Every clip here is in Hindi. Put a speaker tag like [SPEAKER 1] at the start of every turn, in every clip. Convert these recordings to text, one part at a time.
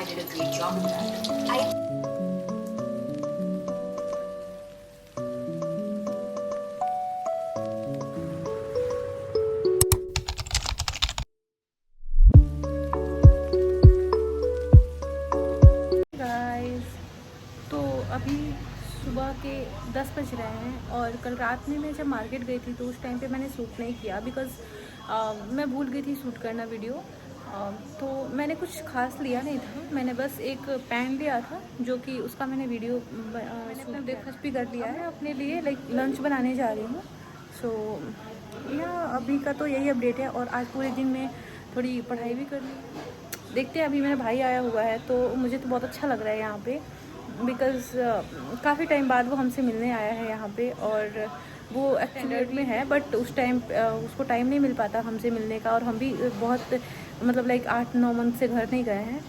[SPEAKER 1] I did a great job in that. I
[SPEAKER 2] guys, तो अभी सुबह के 10 बज रहे हैं और कल रात में मैं जब मार्केट गई थी तो उस टाइम पे मैंने शूट नहीं किया बिकॉज़ मैं भूल गई थी शूट करना वीडियो। तो मैंने कुछ खास लिया नहीं था, मैंने बस एक पैन लिया था जो कि उसका मैंने वीडियो मैंने ब्रेकफास्ट भी कर लिया है अपने लिए, लाइक लंच बनाने जा रही हूँ। सो या अभी का तो यही अपडेट है और आज पूरे दिन में थोड़ी पढ़ाई भी कर ली। देखते हैं, अभी मेरा भाई आया हुआ है तो मुझे तो बहुत अच्छा लग रहा है यहाँ पे बिकॉज़ काफ़ी टाइम बाद वो हमसे मिलने आया है यहाँ पे। और वो एक्चुअली में है बट उस टाइम उसको टाइम नहीं मिल पाता हमसे मिलने का, और हम भी बहुत मतलब लाइक 8-9 मंथ से घर नहीं गए हैं।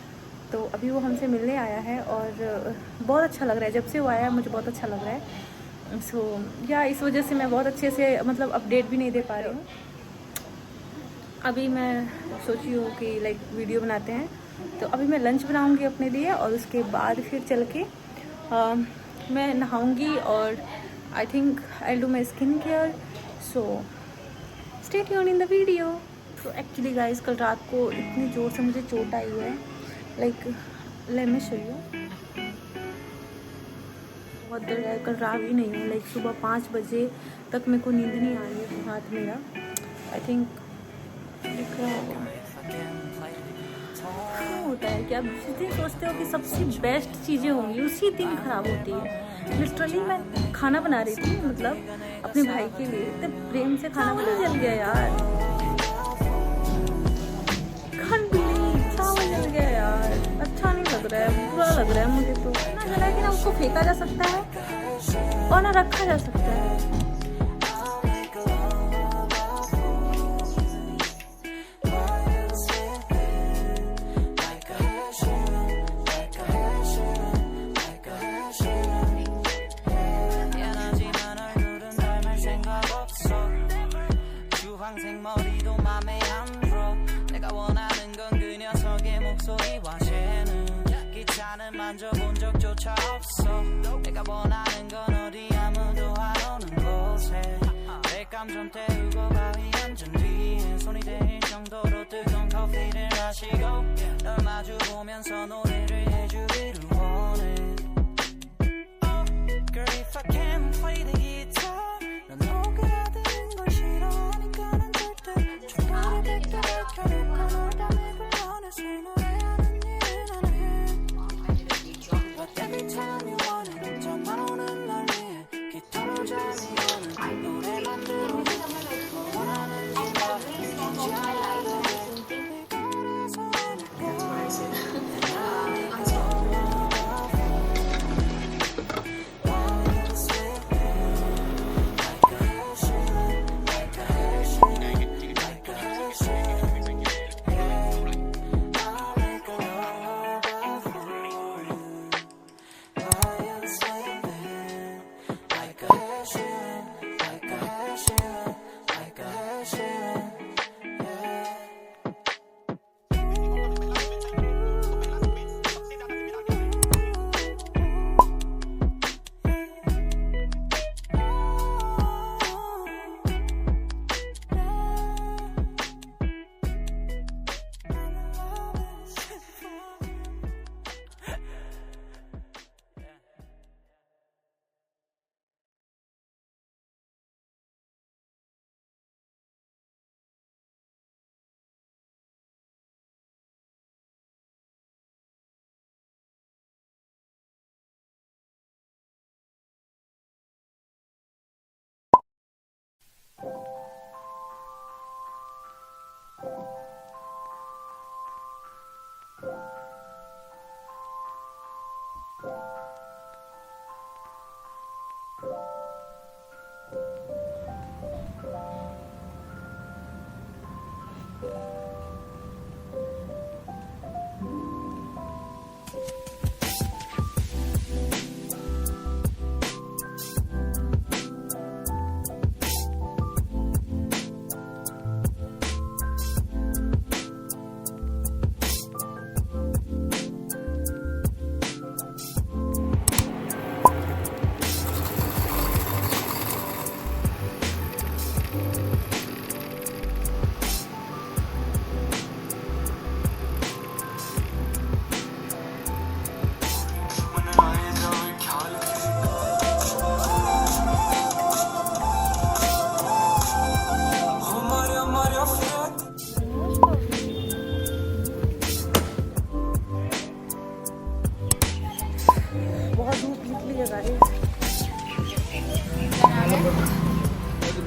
[SPEAKER 2] तो अभी वो हमसे मिलने आया है और बहुत अच्छा लग रहा है, जब से वो आया मुझे बहुत अच्छा लग रहा है। सो या इस वजह से मैं बहुत अच्छे से मतलब अपडेट भी नहीं दे पा रही हूँ। अभी मैं सोची हूँ कि लाइक वीडियो बनाते हैं, तो अभी मैं लंच बनाऊँगी अपने लिए और उसके बाद फिर चल के मैं नहाऊँगी और I think I do my skin care. So stay tuned in the video. तो एक्चुअली गाइस, कल रात को इतनी ज़ोर से मुझे चोट आई है, like let me show you. बहुत दर्द है, कल रात भी नहीं है, लाइक सुबह 5 बजे तक मेरे को नींद नहीं आ रही है हाथ मेरा। आई थिंक दिख रहा होगा। क्या होता है कि आप जिस दिन सोचते हो कि सबसे बेस्ट चीज़ें होंगी उसी दिन खराब होती है। लिटरली मैं खाना बना रही थी, मतलब अपने भाई के लिए, इतने प्रेम से खाना बना जल गया यार। can't believe, चावल जल गया यार। अच्छा नहीं लग रहा है, बुरा लग रहा है मुझे तो। ना जला है कि ना उसको फेंका जा सकता है और ना रखा जा सकता है।
[SPEAKER 3] 생머리도 맘에 안 들어 내가 원하는 건 그 녀석의 목소리와 쟤는 기차는 만져본 적조차 없어 내가 원하는 건 어디 아무도 안 오는 곳에 내 좀 태우고 바위 앉은 뒤에 손이 대일 정도로 뜨거운 커피를 마시고 널 마주 보면서 노래를 해주기를 원해 Girl if I can't play the guitar 넌 오그라드는 걸 싫어하니까 난 절대 촛불을 뺏겨갈까 내가 널 담에 불러내서 노래하는 일은 안 해 But every time you want it 전만 오는 널 위해 기타로 잠이 오는 노래만 들어도 뭐 원하는지 말해 뭔지 알아도 내 거라서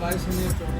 [SPEAKER 4] बारिश होने